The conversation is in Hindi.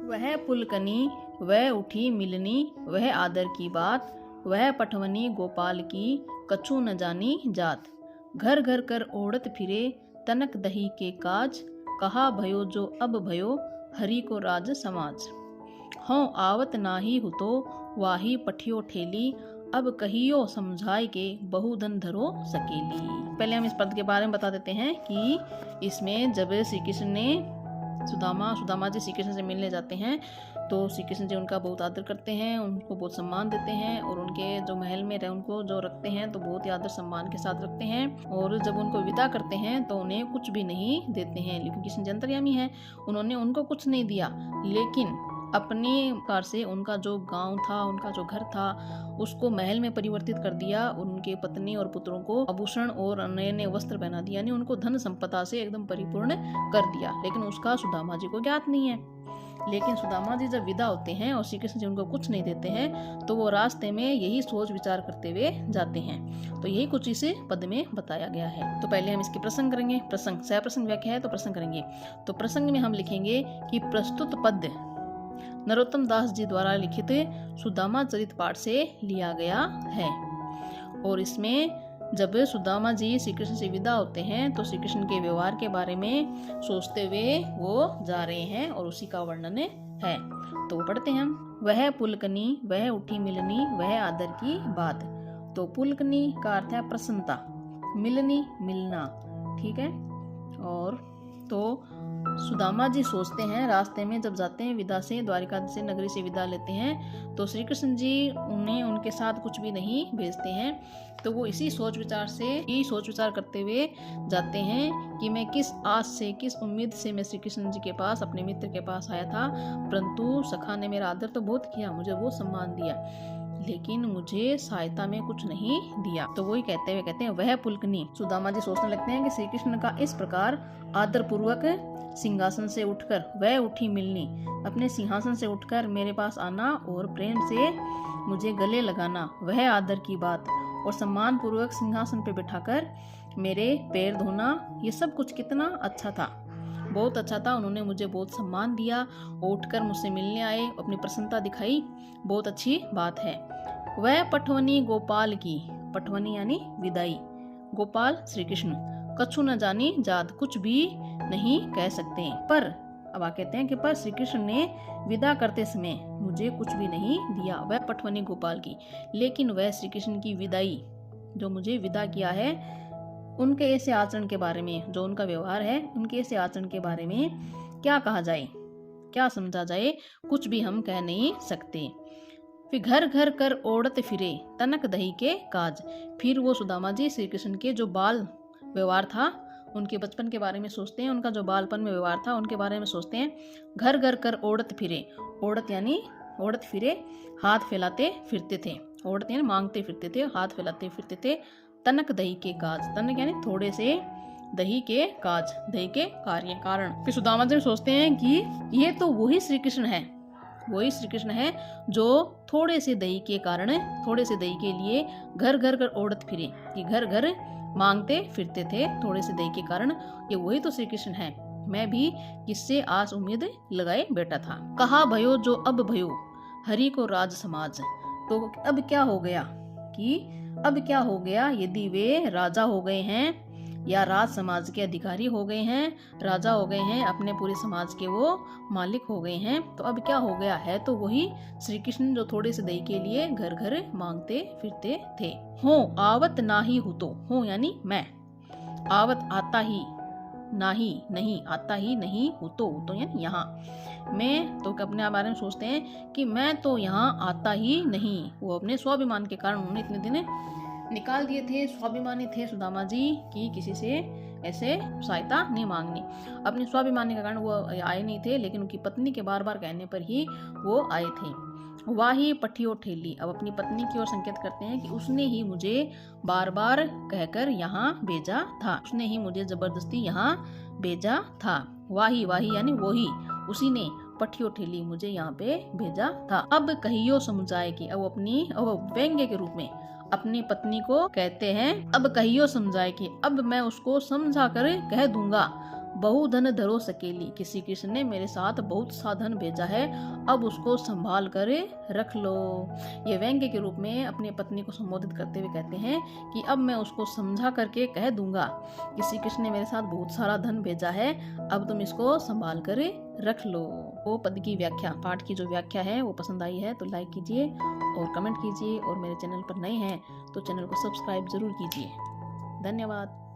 वह पुलकनी वह उठी मिलनी वह आदर की बात, वह पठवनी गोपाल की कछु न जानी जात। घर घर कर ओढ़त फिरे तनक दही के काज, कहा भयो जो अब भयो हरि को राज समाज। हों आवत नाही हुतो वाही पठियो ठेली, अब कहियो समझाए के बहुधन धरो सकेली। पहले हम इस पद के बारे में बता देते हैं कि इसमें जब श्री कृष्ण ने सुदामा जी श्री कृष्ण से मिलने जाते हैं तो श्री कृष्ण जी उनका बहुत आदर करते हैं, उनको बहुत सम्मान देते हैं और उनके जो महल में उनको जो रखते हैं तो बहुत ही आदर सम्मान के साथ रखते हैं। और जब उनको विदा करते हैं तो उन्हें कुछ भी नहीं देते हैं, लेकिन कृष्ण जी अंतर्यामी हैं, उन्होंने उनको कुछ नहीं दिया, लेकिन अपने कार से उनका जो गांव था, उनका जो घर था, उसको महल में परिवर्तित कर दिया। उनके पत्नी और पुत्रों को आभूषण और नए नए वस्त्र पहना दिया, यानी उनको धन संपदा से एकदम परिपूर्ण कर दिया। लेकिन उसका सुदामा जी को ज्ञात नहीं है। लेकिन सुदामा जी जब विदा होते हैं और श्री कृष्ण जी उनको कुछ नहीं देते हैं तो वो रास्ते में यही सोच विचार करते हुए जाते हैं। तो यही कुछ इस पद में बताया गया है। तो पहले हम इसके प्रसंग करेंगे। प्रसंग सह प्रसंग व्याख्या है तो प्रसंग करेंगे। तो प्रसंग में हम लिखेंगे कि प्रस्तुत पद नरोत्तम दास जी द्वारा लिखित सुदामा चरित पाठ से लिया गया है। और इसमें जब सुदामा जी श्री कृष्ण से विदा होते हैं तो श्री कृष्ण के व्यवहार के बारे में सोचते हुए वो जा रहे हैं और उसी का वर्णन है। तो पढ़ते हैं हम। वह पुलकनी वह उठी मिलनी वह आदर की बात। तो पुलकनी का अर्थ है प्रसन्नता, मिलनी मिलना, ठीक है। और तो सुदामा जी सोचते हैं रास्ते में जब जाते हैं विदा से, द्वारिका से नगरी से विदा लेते हैं तो श्री कृष्ण जी उन्हें उनके साथ कुछ भी नहीं भेजते हैं। तो वो इसी सोच विचार करते हुए जाते हैं कि मैं किस आस से, किस उम्मीद से मैं श्री कृष्ण जी के पास, अपने मित्र के पास आया था, परंतु सखा ने मेरा आदर तो बहुत किया, मुझे वो सम्मान दिया, लेकिन मुझे सहायता में कुछ नहीं दिया। तो वही कहते हैं वह पुलकनी। सुदामा जी सोचने लगते हैं कि श्री कृष्ण का इस प्रकार आदर पूर्वक सिंहासन से उठकर वह उठी मिलनी, अपने सिंहासन से उठकर मेरे पास आना और प्रेम से मुझे गले लगाना, वह आदर की बात, और सम्मान पूर्वक सिंहासन पर बिठाकर मेरे पैर धोना, ये सब कुछ कितना अच्छा था, बहुत अच्छा था। उन्होंने मुझे बहुत सम्मान दिया, उठकर मुझसे मिलने आए, अपनी प्रसन्नता दिखाई, बहुत अच्छी बात है। वह पठवनी गोपाल की, पठवनी यानी विदाई, गोपाल श्री कृष्ण, कछु न जानी जात, कुछ भी नहीं कह सकते। पर अब कहते हैं कि पर श्री कृष्ण ने विदा करते समय मुझे कुछ भी नहीं दिया, वह पठवनी गोपाल की। लेकिन वह श्री कृष्ण की विदाई, जो मुझे विदा किया है, उनके ऐसे आचरण के बारे में, जो उनका व्यवहार है, उनके ऐसे आचरण के बारे में क्या कहा जाए, क्या समझा जाए, कुछ भी हम कह नहीं सकते। फिर घर घर कर ओढ़त फिरे तनक दही के काज। फिर वो सुदामा जी श्री कृष्ण के जो बाल व्यवहार था, उनके बचपन के बारे में सोचते हैं, उनका जो बालपन में व्यवहार था उनके बारे में सोचते हैं। घर घर कर ओढ़त फिरे, ओढ़त यानी ओढ़त फिरे, हाथ फैलाते फिरते थे, ओढ़त यानी मांगते फिरते थे, हाथ फैलाते फिरते थे। तनक दही के काज, तनक यानी थोड़े से, दही के काज, दही के कार्य कारण। फिर सुदामा जी सोचते हैं कि ये तो वही श्री कृष्ण है, वही श्री कृष्ण है जो थोड़े से दही के कारण, थोड़े से दही के लिए घर घर कर ओढ़त फिरे, कि घर घर मांगते फिरते थे थोड़े से दही के कारण, ये वही तो श्री कृष्ण है। मैं भी किससे आस उम्मीद लगाए बैठा था। कहा भयो जो अब भयो हरि को राज समाज। तो अब क्या हो गया, कि अब क्या हो गया, यदि वे राजा हो गए हैं या राज समाज के अधिकारी हो गए हैं, राजा हो गए हैं, अपने पूरे समाज के वो मालिक हो गए हैं, तो अब क्या हो गया है, तो वही श्री कृष्ण जो थोड़े से दही के लिए घर घर मांगते फिरते थे। हो आवत नाही हुतो, हो यानी मैं, आवत आता ही, नाही नहीं, आता ही नहीं, हुतो यानी यहाँ। मैं तो अपने बारे में सोचते हैं कि मैं तो यहाँ आता ही नहीं। वो अपने स्वाभिमान के कारण उन्होंने इतने दिन निकाल दिए थे, स्वाभिमानी थे सुदामा जी कि किसी से ऐसे सहायता नहीं मांगनी। अपने स्वाभिमानी के कारण वो आए नहीं थे, लेकिन उनकी पत्नी के बार बार कहने पर ही वो आए थे। वाही पठियो ठेली, अब अपनी पत्नी की ओर संकेत करते हैं कि उसने ही मुझे बार बार कहकर यहाँ भेजा था, उसने ही मुझे जबरदस्ती यहाँ भेजा था। वाही वाही यानी वही, उसी ने पठियो ठेली मुझे यहाँ पे भेजा था। अब कहियो समझाए कि, अब अपनी व्यंग्य के रूप में अपनी पत्नी को कहते हैं, अब कहियो समझाए कि अब मैं उसको समझा कर कह दूंगा, बहु धन धरो सकेली, कि श्री कृष्ण ने मेरे साथ बहुत सा धन भेजा है, अब उसको संभाल कर रख लो। ये व्यंग्य के रूप में अपनी पत्नी को संबोधित करते हुए कहते हैं कि अब मैं उसको समझा करके कह दूंगा कि श्री कृष्ण ने मेरे साथ बहुत सारा धन भेजा है, अब तुम इसको संभाल कर रख लो। वो पद की व्याख्या, पाठ की जो व्याख्या है वो पसंद आई है तो लाइक कीजिए और कमेंट कीजिए, और मेरे चैनल पर नए हैं तो चैनल को सब्सक्राइब जरूर कीजिए। धन्यवाद।